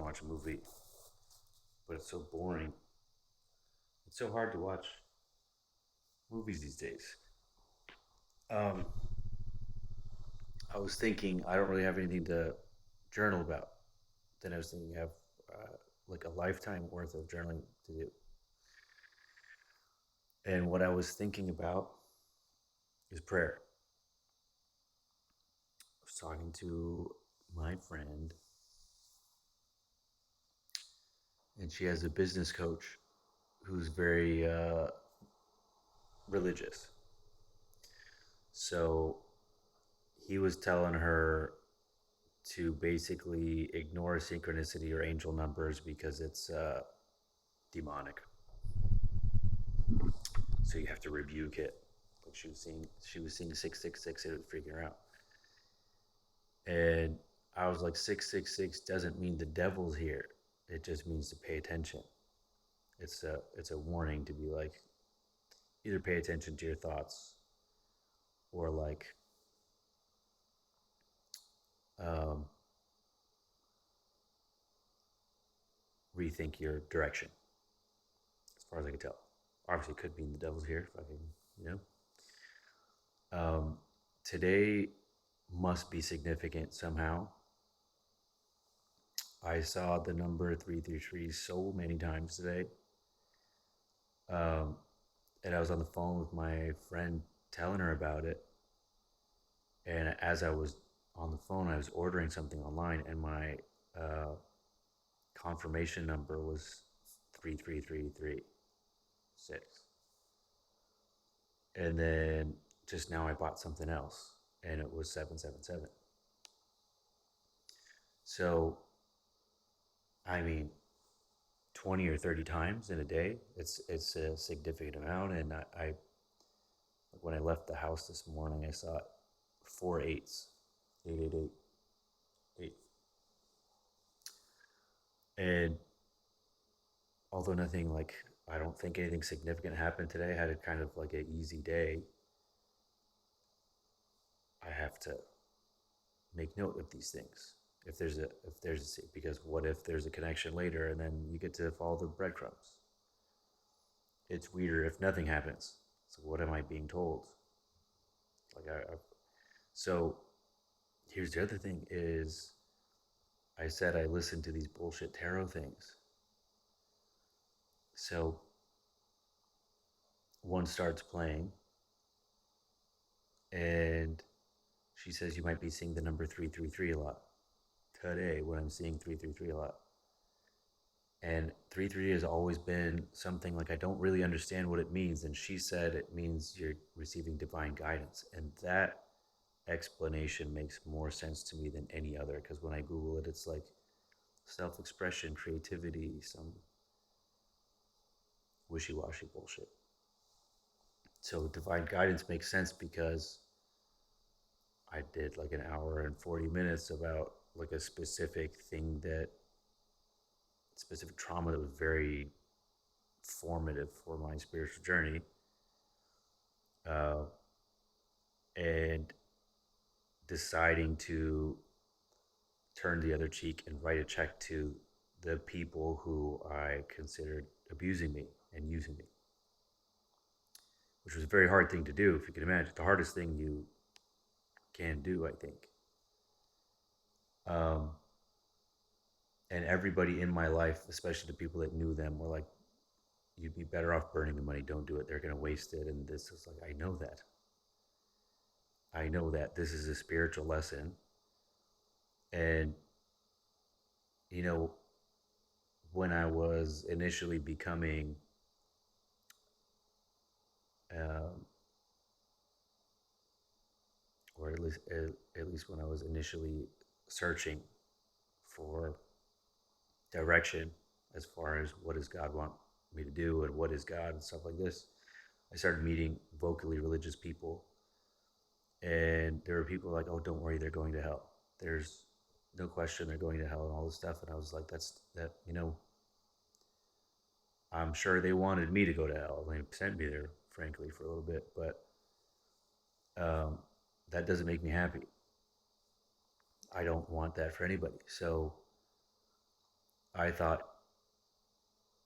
watch a movie, but it's so boring. It's so hard to watch movies these days. Um, I was thinking I don't really have anything to journal about. Then I was thinking I have like a lifetime worth of journaling to do. And what I was thinking about is prayer. I was talking to my friend, and she has a business coach who's very religious. So he was telling her to basically ignore synchronicity or angel numbers because it's demonic. So you have to rebuke it. Like she was seeing 666. It would freak her out. And I was like, 666 doesn't mean the devil's here. It just means to pay attention. It's a warning to be like, either pay attention to your thoughts or like um, rethink your direction. As far as I can tell, obviously, it could mean the devil's here. Fucking, you know. Today must be significant somehow. I saw the number 333 so many times today. Um, and I was on the phone with my friend telling her about it. And as I was on the phone, I was ordering something online, and my uh, confirmation number was 33336. And then just now I bought something else, and it was 777. So, I mean, 20 or 30 times in a day, it's a significant amount. And I when I left the house this morning, I saw four eights, 888, 8. And although nothing like, I don't think anything significant happened today, I had a kind of like an easy day. I have to make note of these things. Because what if there's a connection later and then you get to follow the breadcrumbs? It's weirder if nothing happens. So what am I being told? Like so here's the other thing is I said I listened to these bullshit tarot things. So one starts playing, and she says you might be seeing the number 333 a lot today when I'm seeing 333 a lot. And 333 has always been something like I don't really understand what it means. And she said it means you're receiving divine guidance. And that explanation makes more sense to me than any other, because when I Google it, it's like self expression, creativity, some wishy washy bullshit. So divine guidance makes sense because I did like an hour and 40 minutes about like a specific trauma that was very formative for my spiritual journey. Uh, and deciding to turn the other cheek and write a check to the people who I considered abusing me and using me, which was a very hard thing to do, if you can imagine. The hardest thing you can do, I think. Um, and everybody in my life, especially the people that knew them, were like, you'd be better off burning the money. Don't do it. They're going to waste it. And this is like, I know that. I know that this is a spiritual lesson. And, you know, when I was initially becoming, um, or at least when I was initially searching for direction as far as what does God want me to do and what is God and stuff like this, I started meeting vocally religious people, and there were people like, "Oh, don't worry, they're going to hell. There's no question they're going to hell," and all this stuff. And I was like, "That's that. I'm sure they wanted me to go to hell. They sent me there, frankly, for a little bit, but um, that doesn't make me happy. I don't want that for anybody. So I thought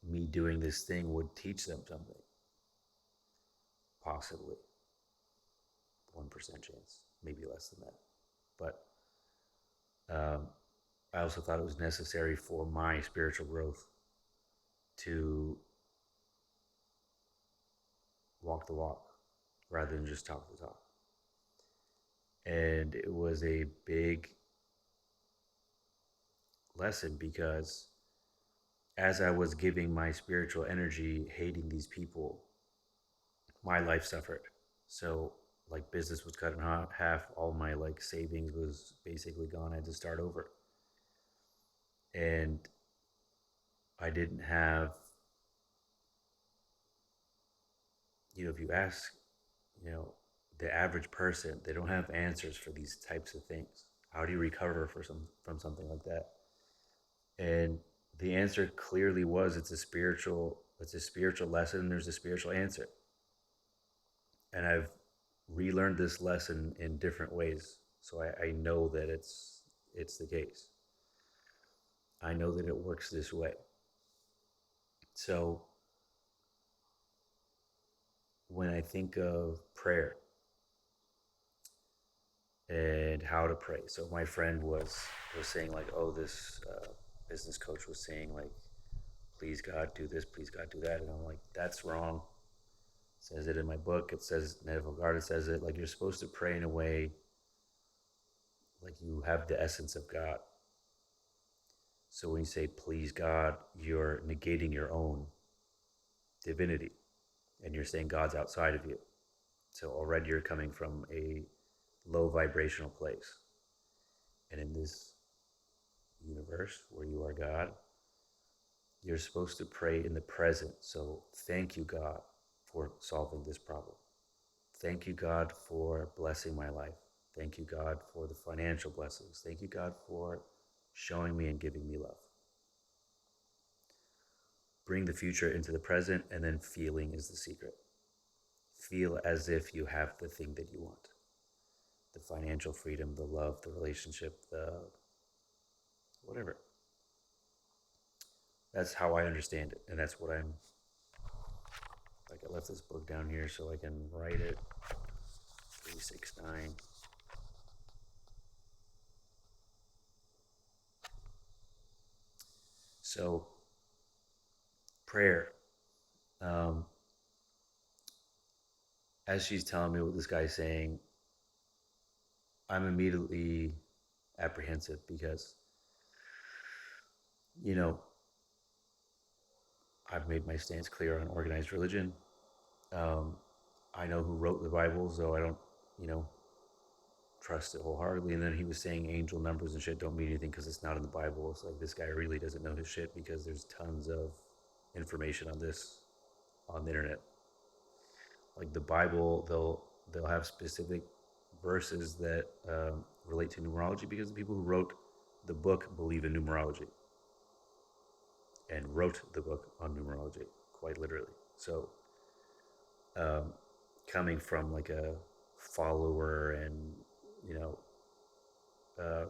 me doing this thing would teach them something. Possibly 1% chance, maybe less than that. But I also thought it was necessary for my spiritual growth to walk the walk rather than just talk the talk. And it was a big lesson because as I was giving my spiritual energy, hating these people, my life suffered. So like business was cut in half. All my like savings was basically gone. I had to start over. And I didn't have, if you ask, the average person, they don't have answers for these types of things. How do you recover from something like that? And the answer clearly was it's a spiritual lesson. There's a spiritual answer. And I've relearned this lesson in different ways. So I know that it's the case. I know that it works this way. So when I think of prayer and how to pray, so my friend was saying like, oh, this business coach was saying like, please God do this, please God do that, and I'm like, that's wrong. It says it in my book. It says Neville Goddard says it like you're supposed to pray in a way like you have the essence of God. So when you say please God, you're negating your own divinity and you're saying God's outside of you. So already you're coming from a low vibrational place. And in this universe where you are God, you're supposed to pray in the present. So thank you, God, for solving this problem. Thank you, God, for blessing my life. Thank you, God, for the financial blessings. Thank you, God, for showing me and giving me love. Bring the future into the present, and then feeling is the secret. Feel as if you have the thing that you want, the financial freedom, the love, the relationship, the whatever. That's how I understand it, and that's what I'm like. I left this book down here so I can write it. 369. So prayer, um, as she's telling me what this guy's saying, I'm immediately apprehensive because, you know, I've made my stance clear on organized religion. Um, I know who wrote the Bible, so I don't, you know, trust it wholeheartedly. And then he was saying angel numbers and shit don't mean anything because it's not in the Bible. It's like this guy really doesn't know his shit because there's tons of information on this on the internet. Like the Bible, they'll have specific verses that relate to numerology because the people who wrote the book believe in numerology and wrote the book on numerology, quite literally. So, um, coming from like a follower and you know, uh,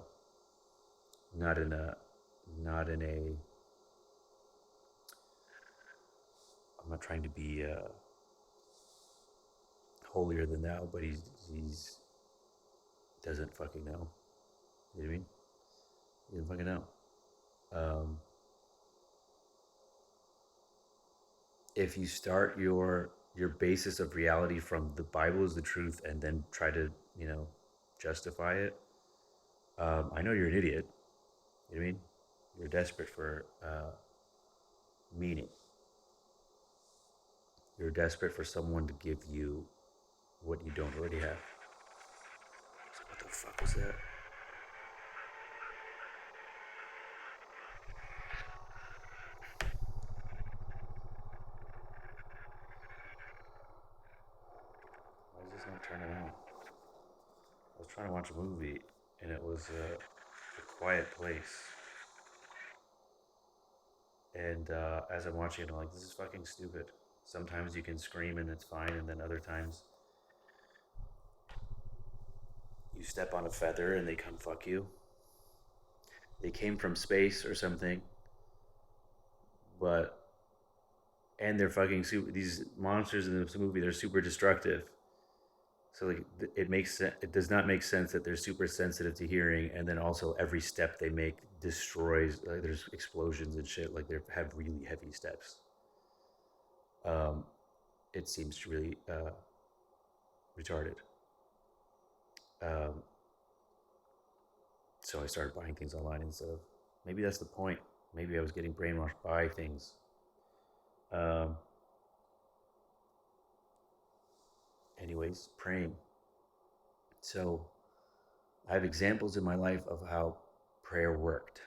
not in a, not in a. I'm not trying to be holier than thou, but he's doesn't fucking know. You know what I mean? He doesn't fucking know. Um, if you start your basis of reality from the Bible is the truth, and then try to justify it, I know you're an idiot. You know what I mean? You're desperate for meaning. You're desperate for someone to give you what you don't already have. So what the fuck was that? Why is this not turning on? I was trying to watch a movie, and it was a quiet place. And as I'm watching it, I'm like, this is fucking stupid. Sometimes you can scream and it's fine, and then other times you step on a feather and they come fuck you. They came from space or something, but and they're fucking super. These monsters in this movie, they're super destructive. So like it does not make sense that they're super sensitive to hearing, and then also every step they make destroys. There's explosions and shit. Like they have really heavy steps. Um, it seems really retarded. Um, so I started buying things online instead of. Maybe that's the point. Maybe I was getting brainwashed by things. Um, anyways, praying. So I have examples in my life of how prayer worked.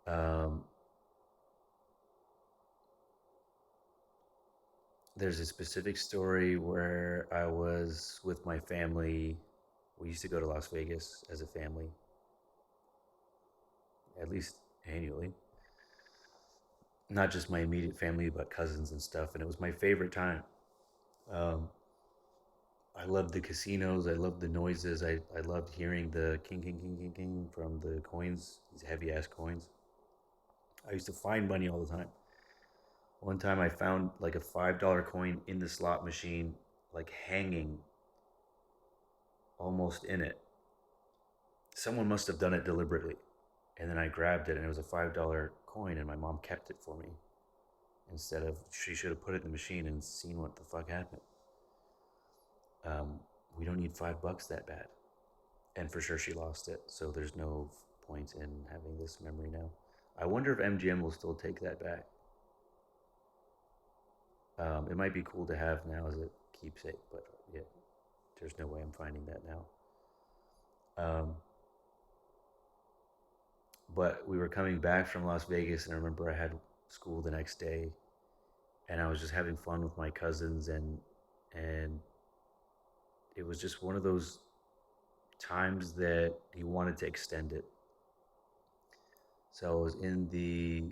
Um, there's a specific story where I was with my family. We used to go to Las Vegas as a family, at least annually. Not just my immediate family, but cousins and stuff. And it was my favorite time. Um, I loved the casinos. I loved the noises. I loved hearing the king, king, king, king, king from the coins, these heavy ass coins. I used to find money all the time. One time I found like a $5 coin in the slot machine, like hanging almost in it. Someone must have done it deliberately. And then I grabbed it and it was a $5 coin and my mom kept it for me. Instead of, she should have put it in the machine and seen what the fuck happened. Um, we don't need $5 that bad. And for sure she lost it. So there's no point in having this memory now. I wonder if MGM will still take that back. It might be cool to have now as a keepsake, but yeah, there's no way I'm finding that now. Um, but we were coming back from Las Vegas, and I remember I had school the next day, and I was just having fun with my cousins, and it was just one of those times that he wanted to extend it. So I was in the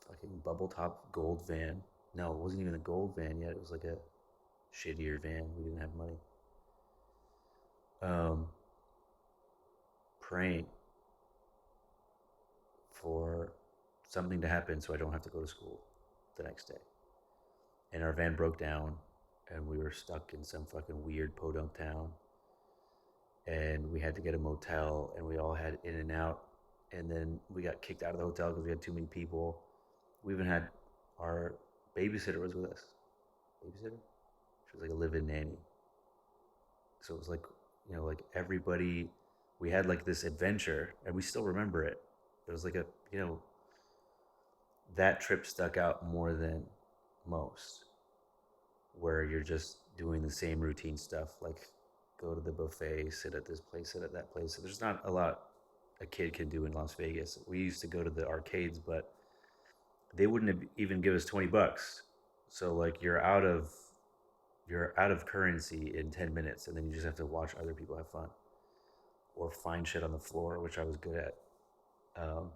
fucking bubble top gold van. No, it wasn't even a gold van yet. It was like a shittier van. We didn't have money. Um, praying for something to happen so I don't have to go to school the next day. And our van broke down and we were stuck in some fucking weird podunk town. And we had to get a motel and we all had in and out. And then we got kicked out of the hotel because we had too many people. We even had our babysitter was with us. Babysitter? She was like a live-in nanny. So it was like, like everybody, we had like this adventure and we still remember it. It was like that trip stuck out more than most, where you're just doing the same routine stuff, like go to the buffet, sit at this place, sit at that place. So there's not a lot a kid can do in Las Vegas. We used to go to the arcades, but they wouldn't even give us $20. So like you're out of currency in 10 minutes and then you just have to watch other people have fun or find shit on the floor, which I was good at. Um,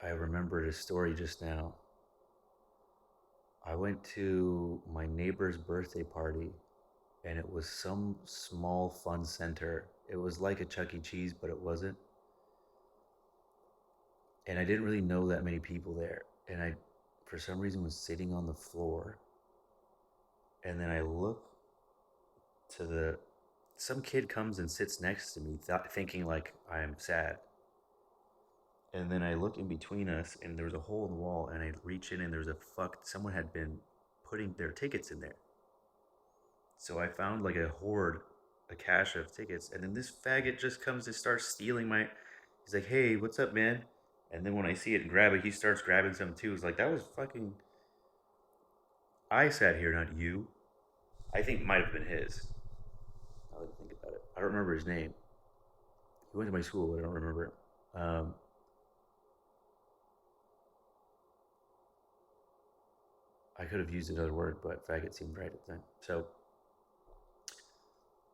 I remembered a story just now. I went to my neighbor's birthday party and it was some small fun center. It was like a Chuck E. Cheese, but it wasn't. And I didn't really know that many people there. And I, for some reason, was sitting on the floor. And then I look to some kid comes and sits next to me, thinking like I am sad. And then I look in between us, and there was a hole in the wall. And I reach in, and there was someone had been putting their tickets in there. So I found like a cache of tickets, and then this faggot just comes and starts stealing my. He's like, "Hey, what's up, man?" And then when I see it and grab it, he starts grabbing some too. It's like that was fucking. I sat here, not you. I think it might have been his. Now that I think about it, I don't remember his name. He went to my school, but I don't remember. Um, I could have used another word, but faggot seemed right at the time. So,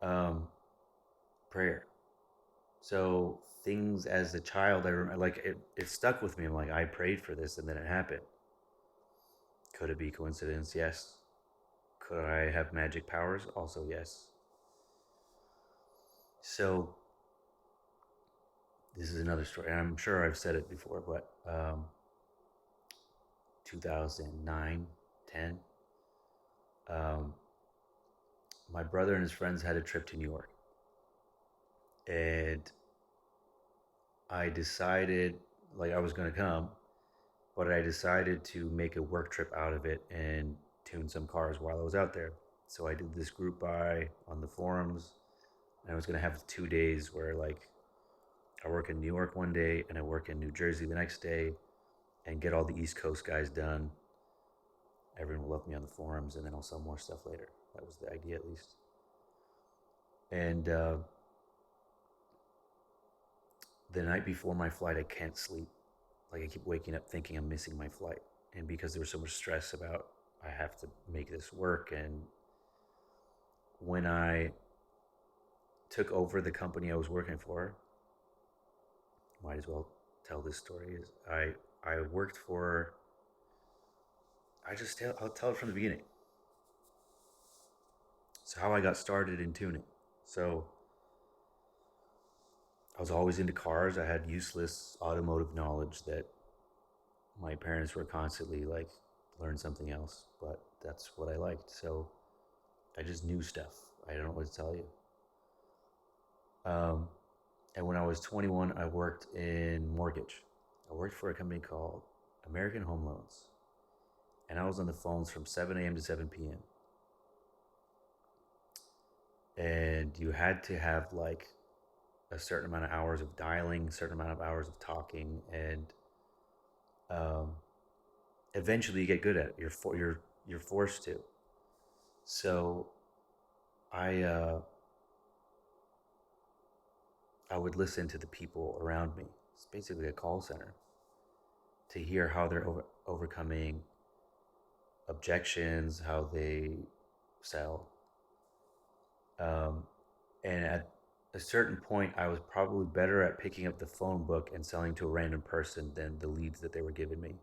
um, prayer. So things as a child, I remember, like it stuck with me. I'm like, I prayed for this, and then it happened. Could it be coincidence? Yes. Could I have magic powers? Also, yes. So this is another story, and I'm sure I've said it before, but 2009, 10, um, my brother and his friends had a trip to New York, and I decided, like, I was going to come, but I decided to make a work trip out of it and tune some cars while I was out there. So I did this group buy on the forums, and I was going to have 2 days where, like, I work in New York one day and I work in New Jersey the next day and get all the East Coast guys done. Everyone will love me on the forums, and then I'll sell more stuff later. That was the idea, at least. And the night before my flight, I can't sleep. Like, I keep waking up thinking I'm missing my flight. And because there was so much stress about I have to make this work, and when I took over the company I was working for, might as well tell this story. Is I worked for. I'll tell it from the beginning. So how I got started in tuning. So I was always into cars. I had useless automotive knowledge that my parents were constantly like, learn something else. But that's what I liked. So I just knew stuff. I don't know what to tell you. Um, and when I was 21, I worked in mortgage. I worked for a company called American Home Loans. And I was on the phones from 7 a.m. to 7 p.m. And you had to have like a certain amount of hours of dialing, a certain amount of hours of talking, and um, eventually you get good at it. You're forced to. So I uh, I would listen to the people around me. It's basically a call center to hear how they're overcoming objections, how they sell. Um, and at a certain point, I was probably better at picking up the phone book and selling to a random person than the leads that they were giving me.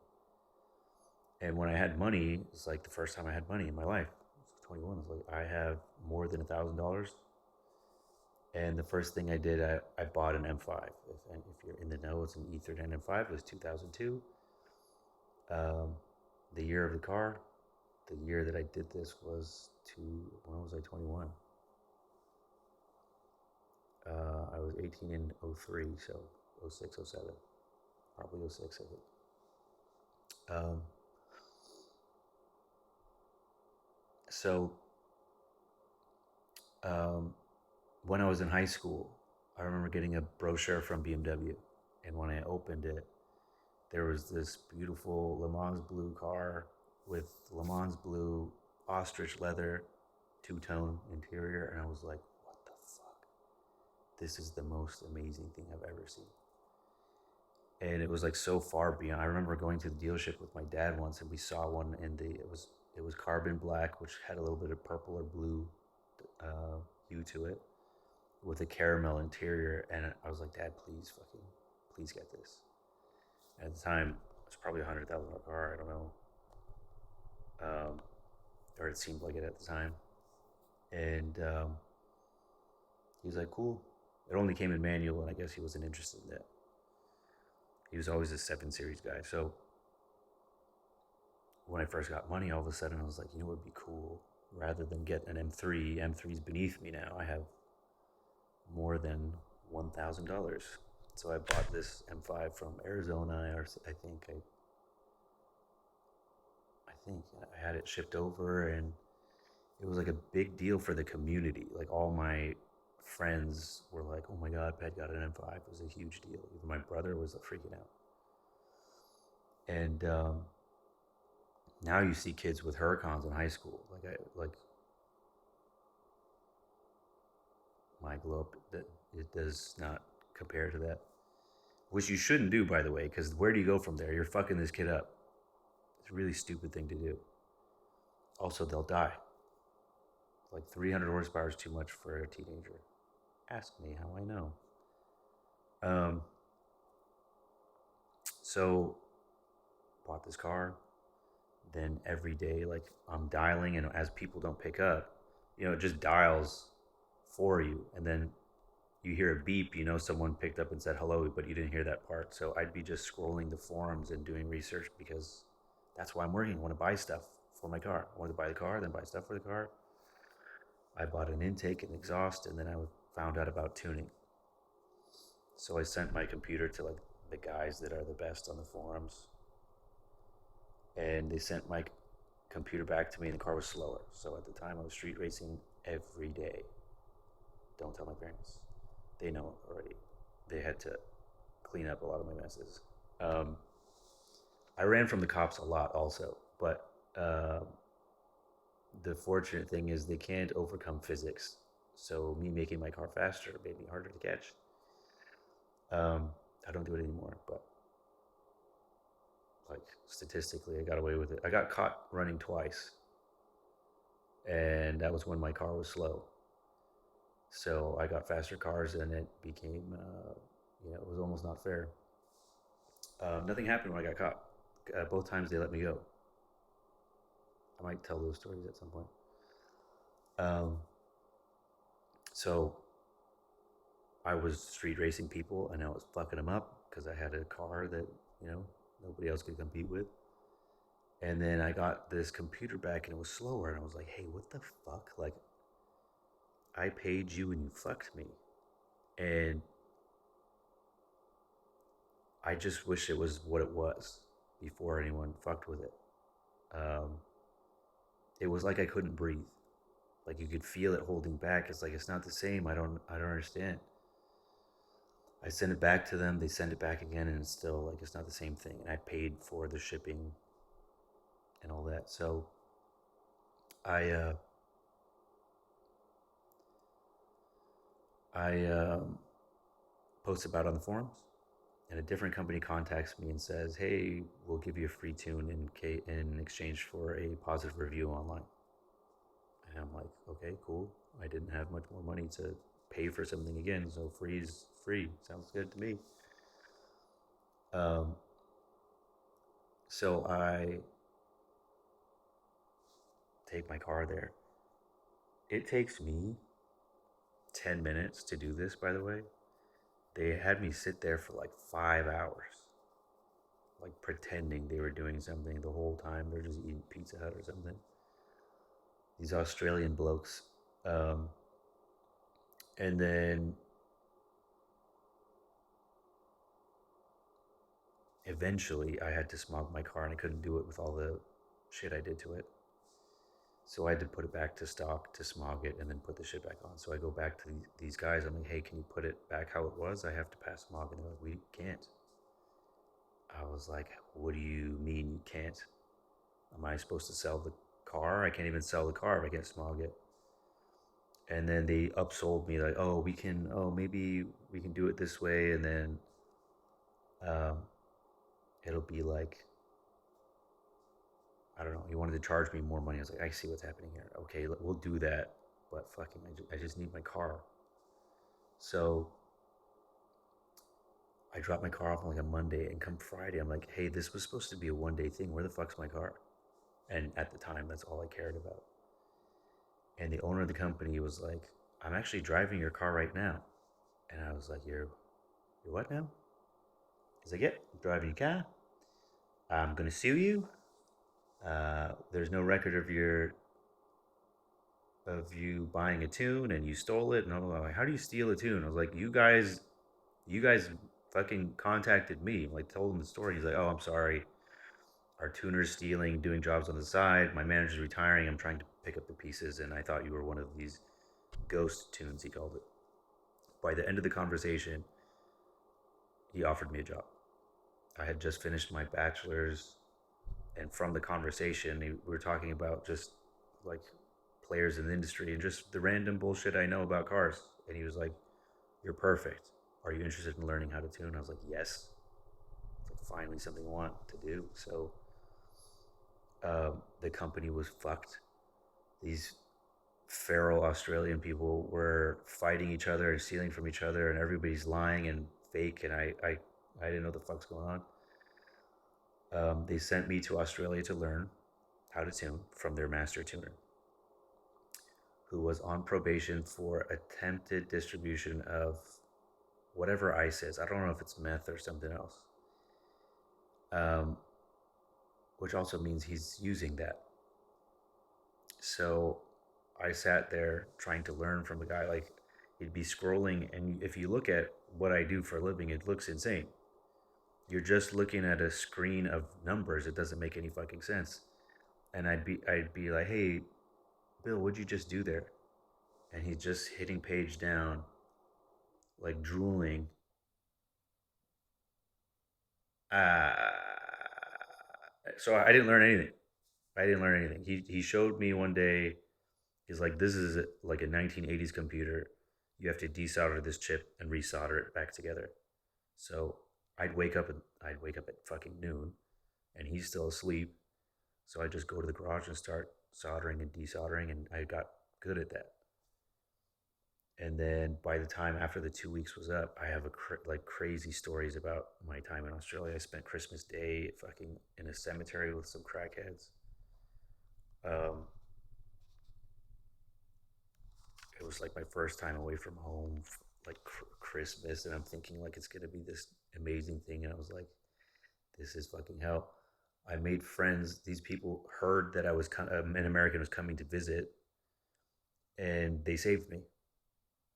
And when I had money, it's like the first time I had money in my life. I was 21. It's like I have more than $1,000. And the first thing I did, I bought an M5. If you're in the know, it's an E39 M5. It was 2002. Um, the year of the car, the year that I did this was when was I 21? I was 18 in '03, so '06, '07, probably '06, I think. Um, so um, when I was in high school, I remember getting a brochure from BMW, and when I opened it, there was this beautiful Le Mans blue car with Le Mans blue ostrich leather two-tone interior, and I was like, what the fuck? This is the most amazing thing I've ever seen. And it was like so far beyond. I remember going to the dealership with my dad once, and we saw one in it was carbon black, which had a little bit of purple or blue hue to it, with a caramel interior. And I was like, Dad, please get this. And at the time, it was probably $100,000 car. I don't know, or it seemed like it at the time. And he was like, cool. It only came in manual, and I guess he wasn't interested in that. He was always a 7 Series guy. So when I first got money, all of a sudden I was like, you know what would be cool? Rather than get an M3, M3's beneath me now. I have more than $1,000. So I bought this M5 from Arizona, or I had it shipped over, and it was like a big deal for the community. Like, all my friends were like, "Oh my God, Pat got an M5." It was a huge deal. Even my brother was freaking out. And now you see kids with Huracans in high school. Like my globe, that it does not compare to that. Which you shouldn't do, by the way, because where do you go from there? You're fucking this kid up. It's a really stupid thing to do. Also, they'll die. Like 300 horsepower is too much for a teenager. Ask me how I know. Um, so bought this car. Then every day, like, I'm dialing, and as people don't pick up, it just dials for you, and then you hear a beep, you know someone picked up and said hello, but you didn't hear that part. So I'd be just scrolling the forums and doing research because that's why I'm working. I want to buy stuff for my car. I wanted to buy the car, then buy stuff for the car. I bought an intake and exhaust, and then I found out about tuning. So I sent my computer to like the guys that are the best on the forums, and they sent my computer back to me, and the car was slower. So at the time, I was street racing every day. Don't tell my parents; they know already. They had to clean up a lot of my messes. Um, I ran from the cops a lot, also, but the fortunate thing is they can't overcome physics. So me making my car faster made me harder to catch. Um, I don't do it anymore, but like statistically, I got away with it. I got caught running twice, and that was when my car was slow. So I got faster cars, and it became, it was almost not fair. Nothing happened when I got caught. Both times they let me go. I might tell those stories at some point. Um, so I was street racing people, and I was fucking them up because I had a car that nobody else could compete with. And then I got this computer back, and it was slower, and I was like, "Hey, what the fuck? Like, I paid you, and you fucked me." And I just wish it was what it was before anyone fucked with it. Um, it was like I couldn't breathe. Like you could feel it holding back. It's like it's not the same. I don't understand. I send it back to them. They send it back again, and it's still like it's not the same thing. And I paid for the shipping and all that. So I uh, I post about it on the forums, and a different company contacts me and says, "Hey, we'll give you a free tune in exchange for a positive review online." And I'm like, "Okay, cool. I didn't have much more money to pay for something again, so free is free. Sounds good to me." Um, so I take my car there. It takes me 10 minutes to do this, by the way. They had me sit there for like 5 hours, like pretending they were doing something the whole time. They're just eating Pizza Hut or something. These Australian blokes. Um, and then eventually I had to smog my car, and I couldn't do it with all the shit I did to it. So I had to put it back to stock to smog it and then put the shit back on. So I go back to these guys. I'm like, "Hey, can you put it back how it was? I have to pass smog." And they're like, "We can't." I was like, "What do you mean you can't? Am I supposed to sell the car? I can't even sell the car if I can't smog it." And then they upsold me like, "Oh, maybe we can do it this way, and then um, it'll be like, I don't know." He wanted to charge me more money. I was like, "I see what's happening here. Okay, we'll do that, but fucking, I just need my car." So I dropped my car off on like a Monday, and come Friday, I'm like, "Hey, this was supposed to be a 1 day thing. Where the fuck's my car?" And at the time, that's all I cared about. And the owner of the company was like, "I'm actually driving your car right now." And I was like, "You're what now?" He's like, "Yep, I'm driving your car. I'm gonna sue you. There's no record of you buying a tune, and you stole it." And I'm like, "How do you steal a tune?" I was like, "You guys fucking contacted me." Like, told him the story. He's like, "Oh, I'm sorry. Our tuner's stealing, doing jobs on the side. My manager's retiring. I'm trying to pick up the pieces, and I thought you were one of these ghost tunes," he called it. By the end of the conversation, he offered me a job. I had just finished my bachelor's, and from the conversation, we were talking about just like players in the industry and just the random bullshit I know about cars. And he was like, "You're perfect. Are you interested in learning how to tune?" I was like, "Yes." It's like finally something I want to do. So the company was fucked. These feral Australian people were fighting each other and stealing from each other, and everybody's lying and fake. And I didn't know the fuck's going on. They sent me to Australia to learn how to tune from their master tuner, who was on probation for attempted distribution of whatever ice is. I don't know if it's meth or something else, um, which also means he's using that. So I sat there trying to learn from the guy. Like, he'd be scrolling, and if you look at what I do for a living, it looks insane. You're just looking at a screen of numbers. It doesn't make any fucking sense. And I'd be like, "Hey, Bill, what'd you just do there?" And he's just hitting page down, like drooling. So I didn't learn anything. I didn't learn anything. He showed me one day. He's like, "This is like a 1980s computer. You have to desolder this chip and resolder it back together." So I'd wake up at fucking noon, and he's still asleep. So I just go to the garage and start soldering and desoldering, and I got good at that. And then by the time after the 2 weeks was up, I have like crazy stories about my time in Australia. I spent Christmas Day fucking in a cemetery with some crackheads. Um, it was like my first time away from home, like Christmas, and I'm thinking like it's gonna be this amazing thing, and I was like, this is fucking hell. I made friends. These people heard that an American was coming to visit, and they saved me.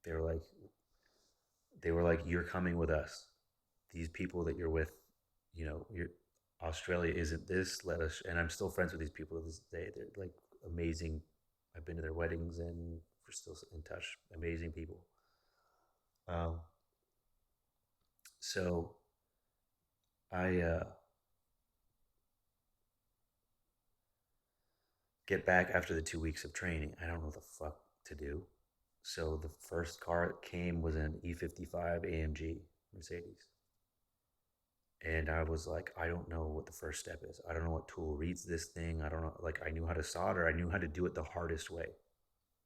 They were like, you're coming with us. These people that you're with, you're Australia isn't this. Let us. And I'm still friends with these people to this day. They're like amazing. I've been to their weddings and we're still in touch. Amazing people. Um, so I get back after the 2 weeks of training. I don't know what the fuck to do. So the first car that came was an E55 AMG Mercedes. And I was like, I don't know what the first step is. I don't know what tool reads this thing. I don't know. Like, I knew how to solder, I knew how to do it the hardest way.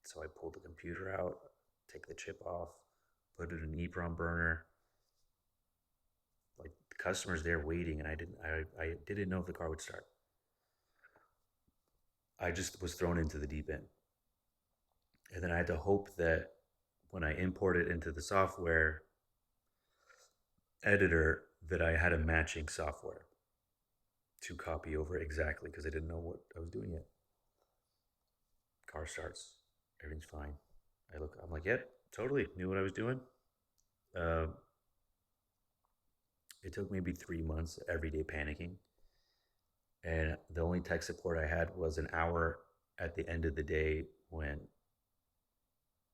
So I pulled the computer out, take the chip off, put it in an EEPROM burner. Like, the customer's there waiting, and I didn't know if the car would start. I just was thrown into the deep end. And then I had to hope that when I import it into the software editor, that I had a matching software to copy over exactly, because I didn't know what I was doing yet. Car starts, everything's fine. I'm like, yep, totally knew what I was doing. Uh, it took maybe 3 months, every day panicking, and the only tech support I had was an hour at the end of the day when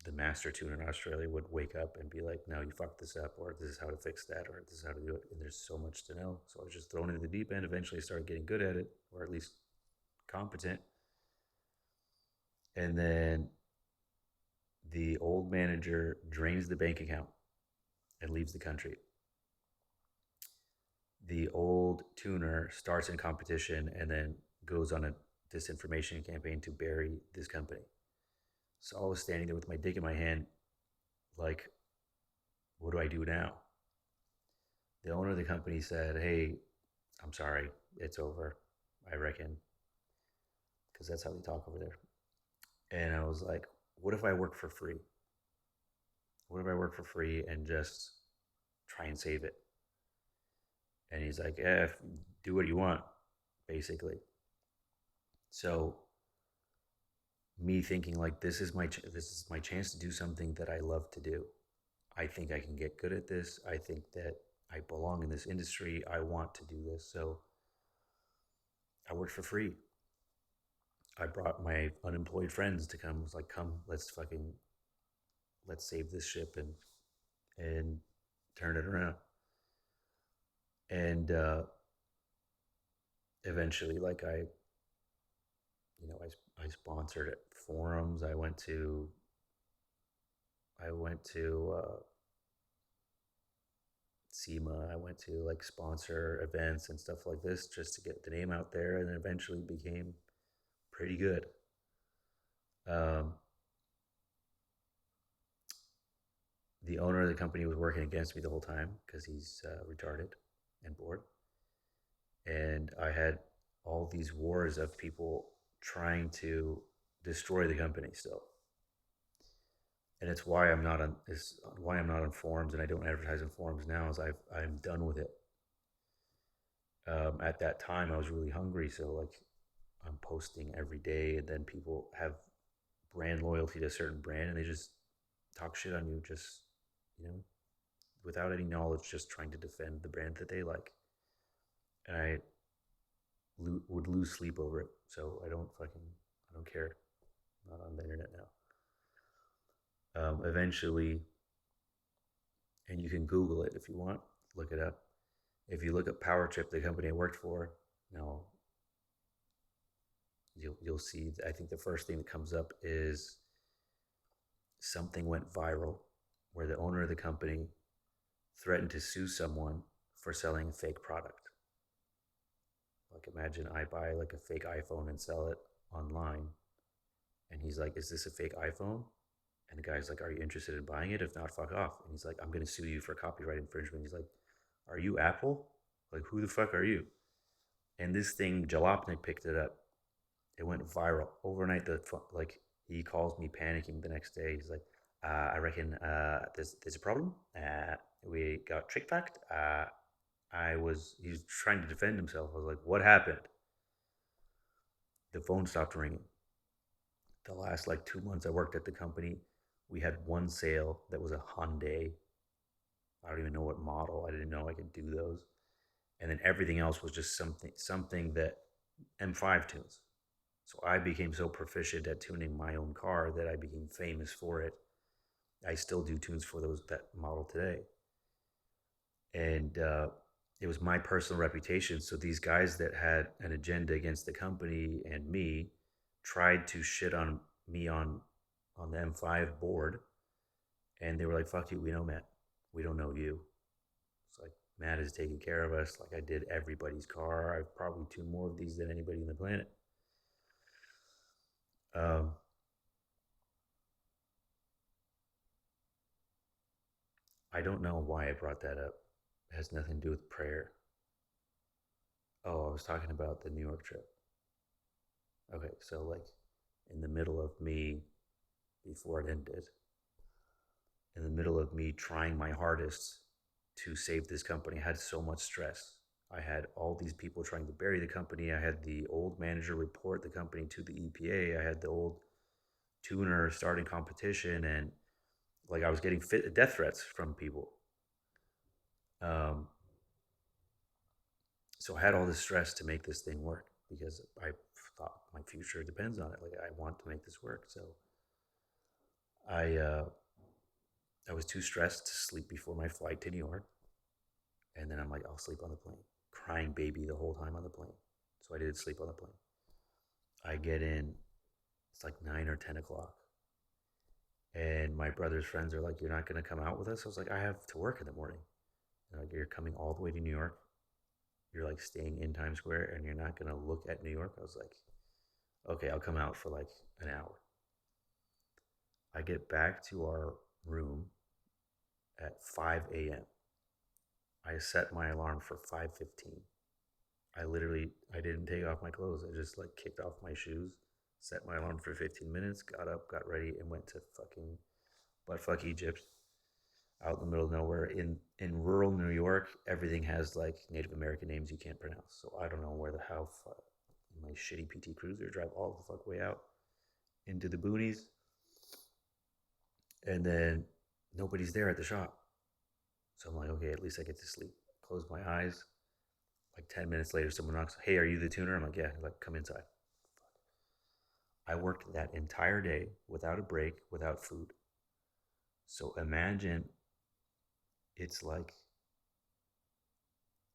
the master tuner in Australia would wake up and be like, "No, you fucked this up," or "This is how to fix that," or "This is how to do it." And there's so much to know, so I was just thrown into the deep end. Eventually, I started getting good at it, or at least competent. And then the old manager drains the bank account and leaves the country. The old tuner starts in competition and then goes on a disinformation campaign to bury this company. So I was standing there with my dick in my hand, like, what do I do now? The owner of the company said, "Hey, I'm sorry, it's over, I reckon," because that's how they talk over there. And I was like, what if I work for free? What if I work for free and just try and save it? And he's like, "Yeah, do what you want," basically. So me thinking like, this is my chance to do something that I love to do. I think I can get good at this. I think that I belong in this industry. I want to do this. So I worked for free. I brought my unemployed friends to come. I was like, "Come, let's save this ship and turn it around." And eventually, like, I sponsored forums. I went to SEMA. I went to like sponsor events and stuff like this just to get the name out there, and eventually became pretty good. Um, the owner of the company was working against me the whole time because he's retarded and bored, and I had all these wars of people trying to destroy the company still. And it's why I'm not on is why I'm not on forums and I don't advertise in forums now. Is I'm done with it. At that time, I was really hungry, so like I'm posting every day, and then people have brand loyalty to a certain brand, and they just talk shit on you, just you know, without any knowledge, just trying to defend the brand that they like. And I would lose sleep over it, so I don't care. I'm not on the internet now. Eventually, and you can Google it if you want, look it up. If you look up Power Trip, the company I worked for, now you'll see. I think the first thing that comes up is something went viral where the owner of the company threatened to sue someone for selling a fake product. Like imagine I buy like a fake iPhone and sell it online, and he's like, "Is this a fake iPhone?" And the guy's like, "Are you interested in buying it? If not, fuck off." And he's like, "I'm going to sue you for copyright infringement." He's like, "Are you Apple? Like, who the fuck are you?" And this thing, Jalopnik picked it up. It went viral overnight. Like he calls me panicking the next day. He's like, "I reckon there's a problem. We got trick fact. He's trying to defend himself. I was like, "What happened?" The phone stopped ringing. The last like 2 months I worked at the company, we had one sale that was a Hyundai. I don't even know what model. I didn't know I could do those. And then everything else was just something that M5 tunes. So I became so proficient at tuning my own car that I became famous for it. I still do tunes for that model today, and it was my personal reputation. So these guys that had an agenda against the company and me tried to shit on me on the M5 board, and they were like, "Fuck you, we know Matt. We don't know you." It's like Matt is taking care of us. Like I did everybody's car. I've probably tuned more of these than anybody on the planet. Um, I don't know why I brought that up. It has nothing to do with prayer. Oh, I was talking about the New York trip. Okay, so like in the middle of me before it ended, in the middle of me trying my hardest to save this company, I had so much stress. I had all these people trying to bury the company. I had the old manager report the company to the EPA. I had the old tuner starting competition, and like I was getting death threats from people. Um, so I had all this stress to make this thing work because I thought my future depends on it. Like I want to make this work. So I uh, I was too stressed to sleep before my flight to New York, and then I'm like, I'll sleep on the plane, crying baby the whole time on the plane. So I did sleep on the plane. I get in, it's like 9 or 10 o'clock, and my brother's friends are like, "You're not gonna come out with us?" I was like, "I have to work in the morning." They're like, "You're coming all the way to New York. You're like staying in Times Square, and you're not gonna look at New York." I was like, "Okay, I'll come out for like an hour." I get back to our room at 5 a.m. I set my alarm for 5:15. I didn't take off my clothes. I just like kicked off my shoes, set my alarm for 15 minutes, got up, got ready, and went to fucking buttfuck Egypt, out in the middle of nowhere. In rural New York, everything has like Native American names you can't pronounce. So I don't know where the hell my shitty PT Cruiser drive all the fuck way out into the boonies, and then nobody's there at the shop. So I'm like, okay, at least I get to sleep. Close my eyes. Like 10 minutes later, someone knocks. Hey, are you the tuner? I'm like, yeah. Like, come inside. I worked that entire day without a break, without food. So imagine it's like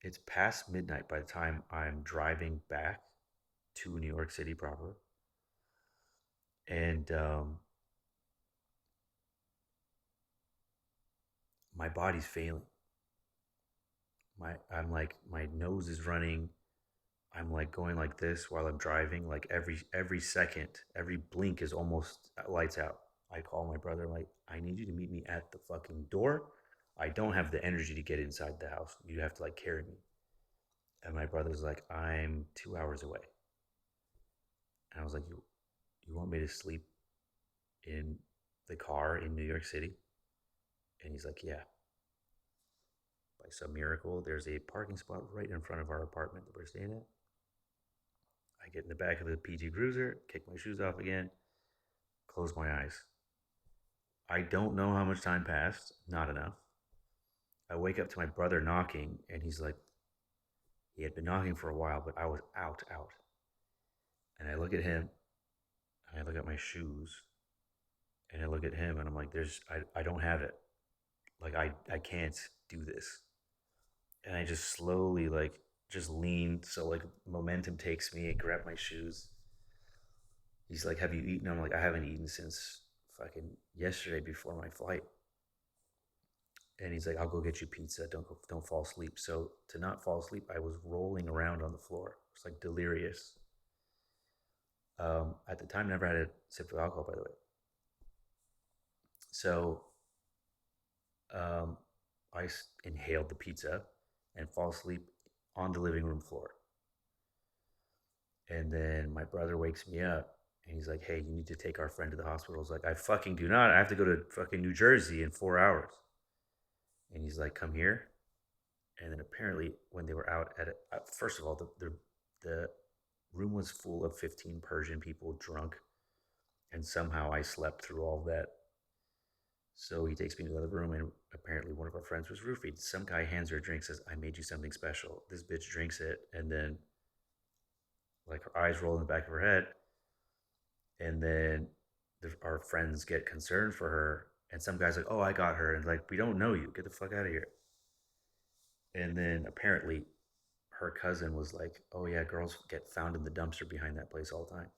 it's past midnight by the time I'm driving back to New York City proper, and my body's failing. I'm like my nose is running. I'm like going like this while I'm driving. Like every second, every blink is almost lights out. I call my brother. I'm like, I need you to meet me at the fucking door. I don't have the energy to get inside the house. You have to like carry me. And my brother's like, I'm 2 hours away. And I was like, you want me to sleep in the car in New York City? And he's like, yeah, by some miracle, there's a parking spot right in front of our apartment that we're staying at. I get in the back of the PT Cruiser, kick my shoes off again, close my eyes. I don't know how much time passed, not enough. I wake up to my brother knocking, and he's like, he had been knocking for a while, but I was out. And I look at him, and I look at my shoes, and I look at him, and I'm like, I don't have it. Like, I can't do this. And I just slowly, like, just lean so, like, momentum takes me and grab my shoes. He's like, have you eaten? I'm like, I haven't eaten since fucking yesterday before my flight. And he's like, I'll go get you pizza. Don't fall asleep. So to not fall asleep, I was rolling around on the floor. It was like delirious. At the time, never had a sip of alcohol, by the way. So um, I inhaled the pizza and fall asleep on the living room floor. And then my brother wakes me up and he's like, hey, you need to take our friend to the hospital. I was like, I fucking do not. I have to go to fucking New Jersey in 4 hours. And he's like, come here. And then apparently, when they were out at it, first of all, the room was full of 15 Persian people drunk. And somehow I slept through all of that. So he takes me to the other room, and apparently one of our friends was roofied. Some guy hands her a drink, says, I made you something special. This bitch drinks it, and then, like, her eyes roll in the back of her head. And then our friends get concerned for her. And some guy's like, oh, I got her. And, like, we don't know you. Get the fuck out of here. And then apparently her cousin was like, oh, yeah, girls get found in the dumpster behind that place all the time.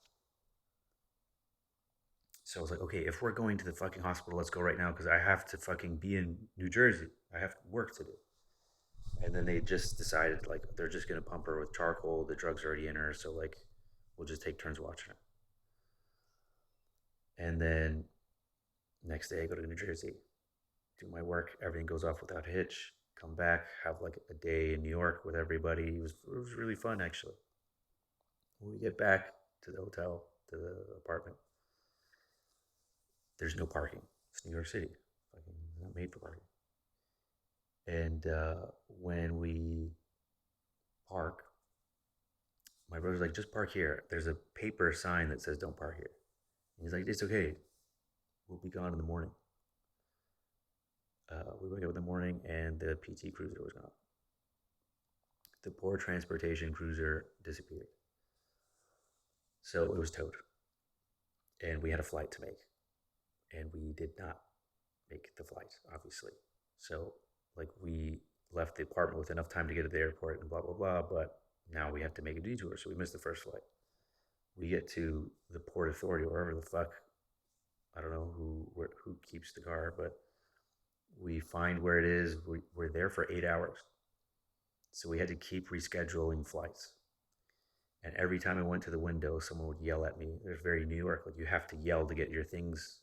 So I was like, okay, if we're going to the fucking hospital, let's go right now because I have to fucking be in New Jersey. I have work to do. And then they just decided like they're just gonna pump her with charcoal. The drug's already in her, so like we'll just take turns watching her. And then next day I go to New Jersey, do my work. Everything goes off without a hitch. Come back, have like a day in New York with everybody. It was really fun actually. When we get back to the hotel, to the apartment, there's no parking. It's New York City. Fucking not made for parking. And when we park, my brother's like, just park here. There's a paper sign that says don't park here. And he's like, it's okay. We'll be gone in the morning. We wake up in the morning and the PT Cruiser was gone. The poor transportation cruiser disappeared. So it was towed. And we had a flight to make. And we did not make the flight, obviously. So, like, we left the apartment with enough time to get to the airport and blah, blah, blah. But now we have to make a detour. So we missed the first flight. We get to the Port Authority, or wherever the fuck, I don't know who keeps the car, but we find where it is. We're there for 8 hours. So we had to keep rescheduling flights. And every time I went to the window, someone would yell at me. It's very New York. Like, you have to yell to get your things.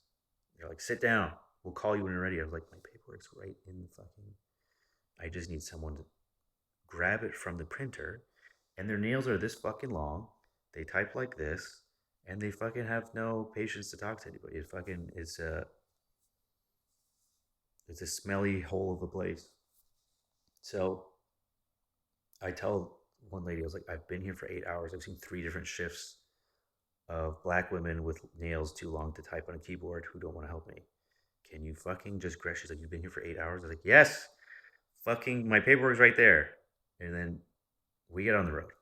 They're like, sit down. We'll call you when you're ready. I was like, my paperwork's right in the fucking. I just need someone to grab it from the printer. And their nails are this fucking long. They type like this. And they fucking have no patience to talk to anybody. It's a smelly hole of a place. So I tell one lady, I was like, I've been here for 8 hours. I've seen three different shifts of black women with nails too long to type on a keyboard who don't want to help me. Can you fucking just grab? She's like, you've been here for 8 hours? I was like, yes. Fucking my paperwork's right there. And then we get on the road.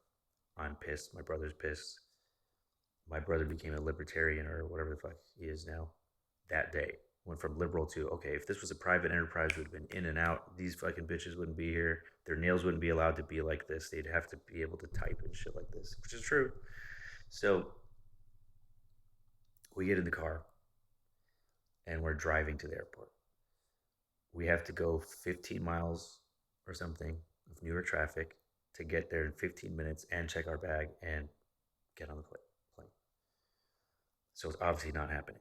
I'm pissed. My brother's pissed. My brother became a libertarian or whatever the fuck he is now that day. Went from liberal to, okay, if this was a private enterprise, we would have been in and out. These fucking bitches wouldn't be here. Their nails wouldn't be allowed to be like this. They'd have to be able to type and shit like this, which is true. So we get in the car and we're driving to the airport. We have to go 15 miles or something of New York traffic to get there in 15 minutes and check our bag and get on the plane. So it's obviously not happening.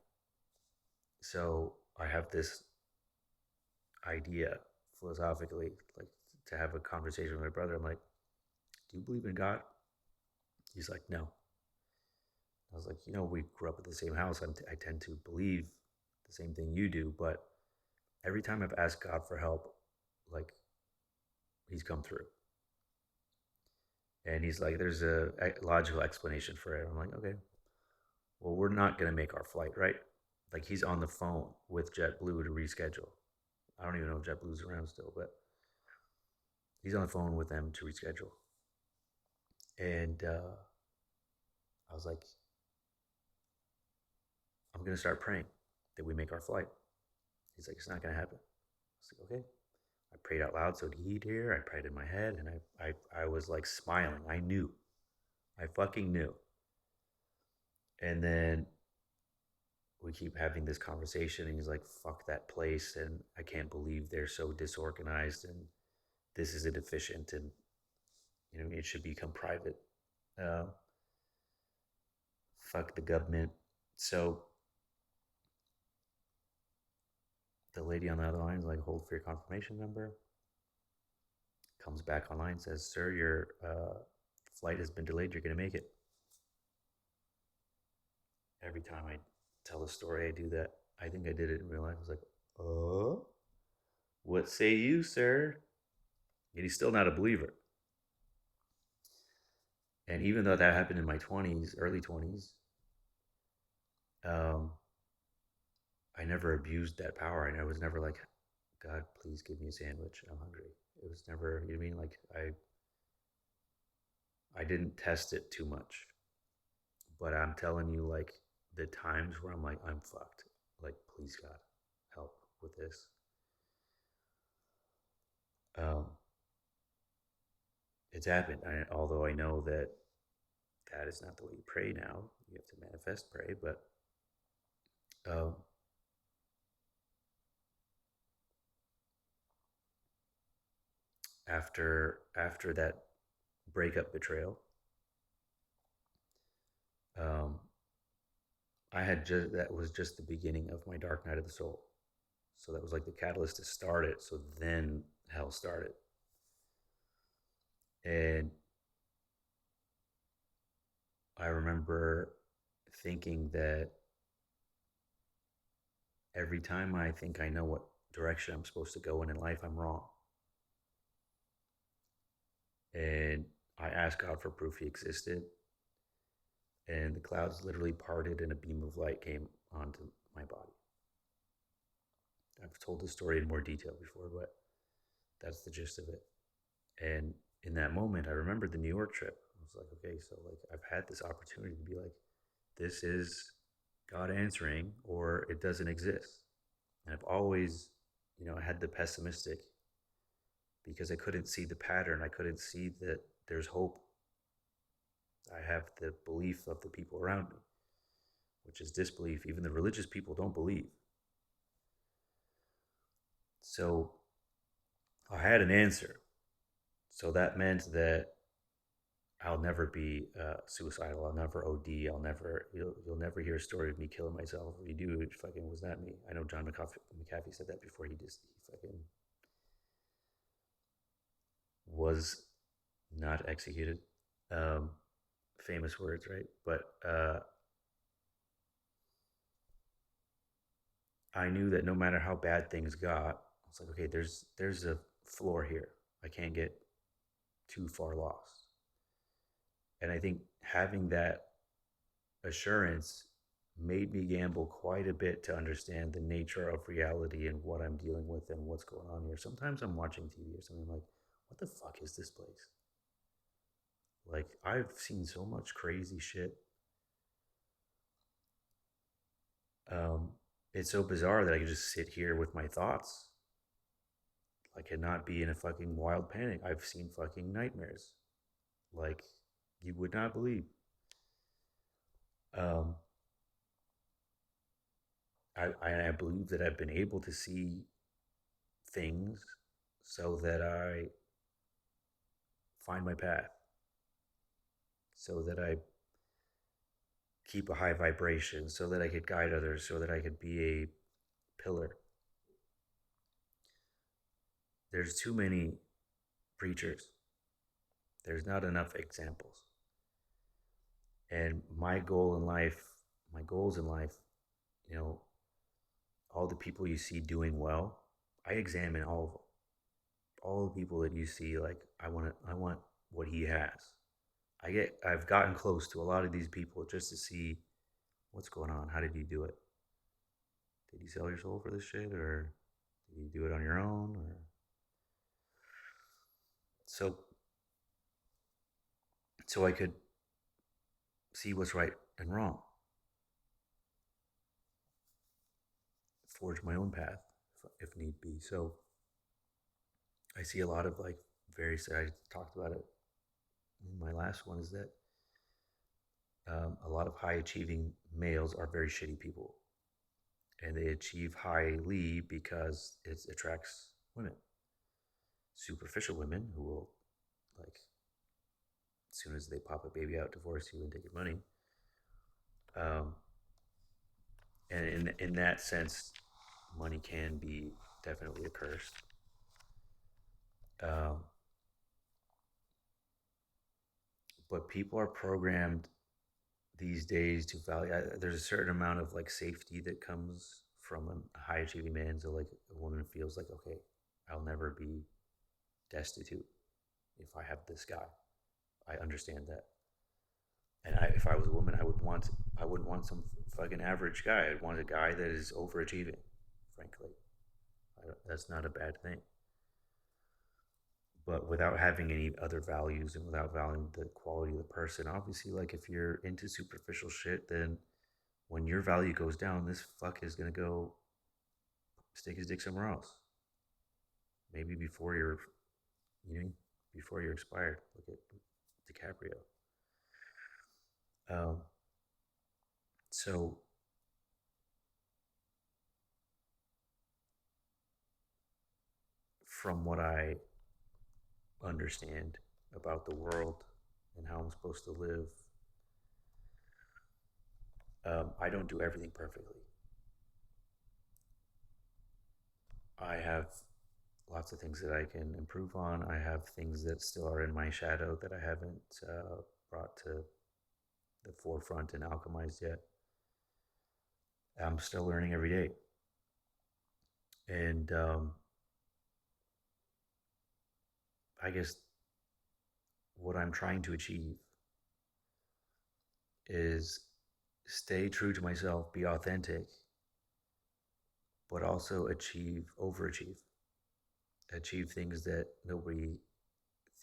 So I have this idea philosophically, like to have a conversation with my brother. I'm like, do you believe in God? He's like, no. I was like, we grew up in the same house. I tend to believe the same thing you do, but every time I've asked God for help, like he's come through. And he's like, there's a logical explanation for it. I'm like, okay, well, we're not going to make our flight, right? Like he's on the phone with JetBlue to reschedule. I don't even know if JetBlue's around still, but he's on the phone with them to reschedule. And I was like, I'm going to start praying that we make our flight. He's like, it's not going to happen. I was like, okay. I prayed out loud so he'd hear. I prayed in my head, and I was like smiling. I knew. I fucking knew. And then we keep having this conversation, and he's like, fuck that place, and I can't believe they're so disorganized, and this is inefficient, and it should become private. Uh, Fuck the government. So the lady on the other line is like, hold for your confirmation number. Comes back online, says, sir, your flight has been delayed. You're going to make it. Every time I tell a story, I do that. I think I did it in real life. I was like, oh, what say you, sir? And he's still not a believer. And even though that happened in my 20s, early 20s, um, I never abused that power. I was never like, God, please give me a sandwich. I'm hungry. It was never, you know what I mean? Like I didn't test it too much. But I'm telling you, like the times where I'm like, I'm fucked. Like, please God, help with this. Um, it's happened. Although I know that that is not the way you pray now. You have to manifest pray, but um, after that breakup betrayal, um, I had just that was just the beginning of my dark night of the soul. So that was like the catalyst to start it. So then hell started, and I remember thinking that every time I think I know what direction I'm supposed to go in life, I'm wrong. And I asked God for proof He existed, and the clouds literally parted, and a beam of light came onto my body. I've told this story in more detail before, but that's the gist of it. And in that moment, I remembered the New York trip. I was like, okay, so like I've had this opportunity to be like, this is God answering, or it doesn't exist. And I've always, had the pessimistic because I couldn't see the pattern. I couldn't see that there's hope. I have the belief of the people around me, which is disbelief. Even the religious people don't believe. So I had an answer. So that meant that I'll never be suicidal. I'll never OD. You'll never hear a story of me killing myself. If you do, it fucking was not me. I know John McAfee said that before he fucking was not executed. Um, Famous words, right? But I knew that no matter how bad things got, I was like, okay, there's a floor here. I can't get too far lost. And I think having that assurance made me gamble quite a bit to understand the nature of reality and what I'm dealing with and what's going on here. Sometimes I'm watching TV or something like, what the fuck is this place? Like, I've seen so much crazy shit. Um, it's so bizarre that I could just sit here with my thoughts. I cannot be in a fucking wild panic. I've seen fucking nightmares. Like, you would not believe. Um, I believe that I've been able to see things so that I find my path, so that I keep a high vibration, so that I could guide others, so that I could be a pillar. There's too many preachers, there's not enough examples. And my goals in life, you know, all the people you see doing well, I examine all of them. All the people that you see, like I want what he has. I've gotten close to a lot of these people just to see what's going on. How did you do it? Did you sell your soul for this shit, or did you do it on your own? Or so I could see what's right and wrong, forge my own path if need be. So I see a lot of like I talked about it in my last one, is that a lot of high achieving males are very shitty people, and they achieve highly because it attracts women, superficial women who will, like, as soon as they pop a baby out, divorce you and take your money. Um, and in that sense, money can be definitely a curse. Um, but people are programmed these days to value. There's a certain amount of like safety that comes from a high achieving man. So like a woman feels like, okay, I'll never be destitute if I have this guy. I understand that. And if I was a woman, I wouldn't want some fucking average guy. I'd want a guy that is overachieving. Frankly, that's not a bad thing. But without having any other values and without valuing the quality of the person, obviously, like if you're into superficial shit, then when your value goes down, this fuck is gonna go stick his dick somewhere else. Maybe before you know, before you're expired. Look at DiCaprio. Um, so from what I understand about the world and how I'm supposed to live, I don't do everything perfectly. I have lots of things that I can improve on. I have things that still are in my shadow that I haven't brought to the forefront and alchemized yet. I'm still learning every day. And I guess what I'm trying to achieve is stay true to myself, be authentic, but also overachieve, achieve things that nobody